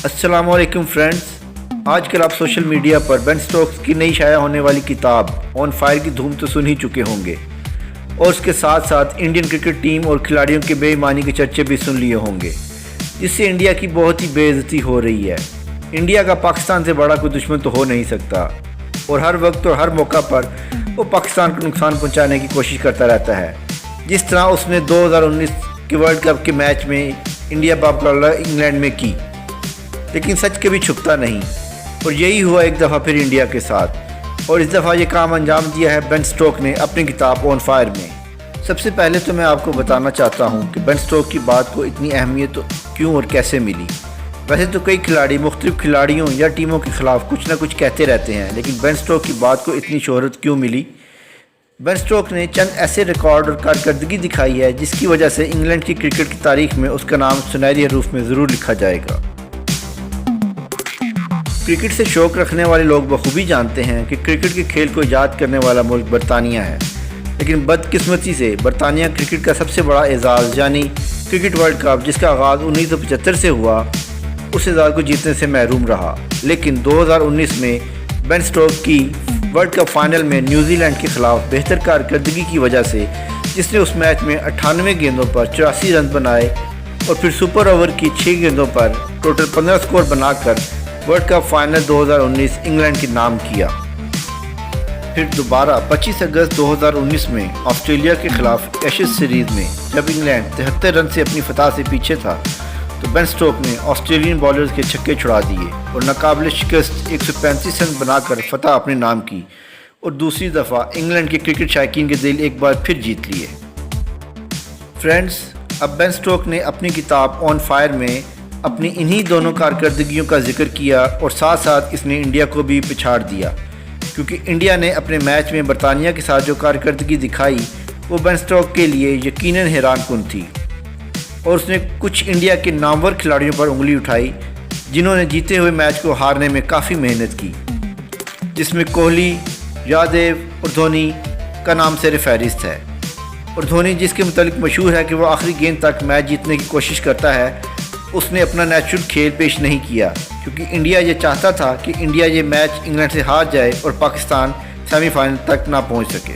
अस्सलामुअलैकुम फ्रेंड्स, आजकल आप सोशल मीडिया पर बेन स्टोक्स की नई शाया होने वाली किताब ऑन फायर की धूम तो सुन ही चुके होंगे और उसके साथ साथ इंडियन क्रिकेट टीम और खिलाड़ियों के बेईमानी के चर्चे भी सुन लिए होंगे, जिससे इंडिया की बहुत ही बेइज्जती हो रही है। इंडिया का पाकिस्तान से बड़ा कोई दुश्मन तो हो नहीं सकता और हर वक्त और हर मौका पर वो पाकिस्तान को नुकसान पहुँचाने की कोशिश करता रहता है। जिस तरह उसने 2019 के वर्ल्ड कप के मैच में इंडिया मुकाबला इंग्लैंड में की, लेकिन सच कभी छुपता नहीं और यही हुआ एक दफ़ा फिर इंडिया के साथ। और इस दफ़ा ये काम अंजाम दिया है बेन स्टोक ने अपनी किताब ऑन फायर में। सबसे पहले तो मैं आपको बताना चाहता हूँ कि बेन स्टोक की बात को इतनी अहमियत तो क्यों और कैसे मिली। वैसे तो कई खिलाड़ी मुख्तलिफ खिलाड़ियों या टीमों के ख़िलाफ़ कुछ ना कुछ कहते रहते हैं, लेकिन बेन स्टोक की बात को इतनी शोहरत क्यों मिली? बेन स्टोक ने चंद ऐसे रिकॉर्ड और कारकर्दगी दिखाई है जिसकी वजह से इंग्लैंड की क्रिकेट की तारीख में उसका नाम सुनहरी हरूफ में ज़रूर लिखा जाएगा। क्रिकेट से शौक़ रखने वाले लोग बखूबी जानते हैं कि क्रिकेट के खेल को ईजाद करने वाला मुल्क बरतानिया है, लेकिन बदकिस्मती से बरतानिया क्रिकेट का सबसे बड़ा एजाज़ यानी क्रिकेट वर्ल्ड कप, जिसका आगाज़ 1975 से हुआ, उस एजाज़ को जीतने से महरूम रहा। लेकिन 2019 में बेन स्टोक की वर्ल्ड कप फाइनल में न्यूजीलैंड के ख़िलाफ़ बेहतर कारकर्दगी की वजह से, जिसने उस मैच में 98 गेंदों पर 84 रन बनाए और फिर सुपर ओवर की 6 गेंदों पर टोटल 15 स्कोर बनाकर वर्ल्ड कप फाइनल 2019 इंग्लैंड के नाम किया। फिर दोबारा 25 अगस्त 2019 में ऑस्ट्रेलिया के खिलाफ एशेज सीरीज़ में जब इंग्लैंड 73 रन से अपनी फतह से पीछे था, तो बेन स्टोक ने ऑस्ट्रेलियन बॉलर्स के छक्के छुड़ा दिए और नाकाबिल शिकस्त 135 रन बनाकर फतह अपने नाम की और दूसरी दफ़ा इंग्लैंड के क्रिकेट शायकीन के दिल एक बार फिर जीत लिए। फ्रेंड्स, अब बेन स्टोक ने अपनी किताब ऑन फायर में अपनी इन्हीं दोनों कारकर्दगियों का जिक्र किया और साथ साथ इसने इंडिया को भी पिछाड़ दिया, क्योंकि इंडिया ने अपने मैच में बरतानिया के साथ जो कारकर्दगी दिखाई वो बेन स्टोक के लिए यकीनन हैरानकुन थी और उसने कुछ इंडिया के नामवर खिलाड़ियों पर उंगली उठाई जिन्होंने जीते हुए मैच को हारने में काफ़ी मेहनत की, जिसमें कोहली, यादव और धोनी का नाम सिर फहरिस्त है। और धोनी, जिसके मुतालिक मशहूर है कि वो आखिरी गेंद तक मैच जीतने की कोशिश करता है, उसने अपना नेचुरल खेल पेश नहीं किया, क्योंकि इंडिया ये चाहता था कि इंडिया ये मैच इंग्लैंड से हार जाए और पाकिस्तान सेमीफाइनल तक ना पहुंच सके।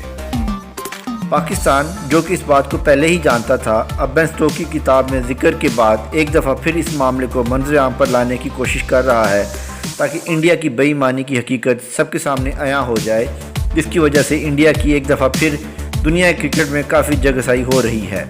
पाकिस्तान, जो कि इस बात को पहले ही जानता था, अब बेन स्टोक की किताब में जिक्र के बाद एक दफ़ा फिर इस मामले को मंजर आम पर लाने की कोशिश कर रहा है, ताकि इंडिया की बेईमानी की हकीकत सबके सामने आया हो जाए, जिसकी वजह से इंडिया की एक दफ़ा फिर दुनिया क्रिकेट में काफ़ी जगहसाई हो रही है।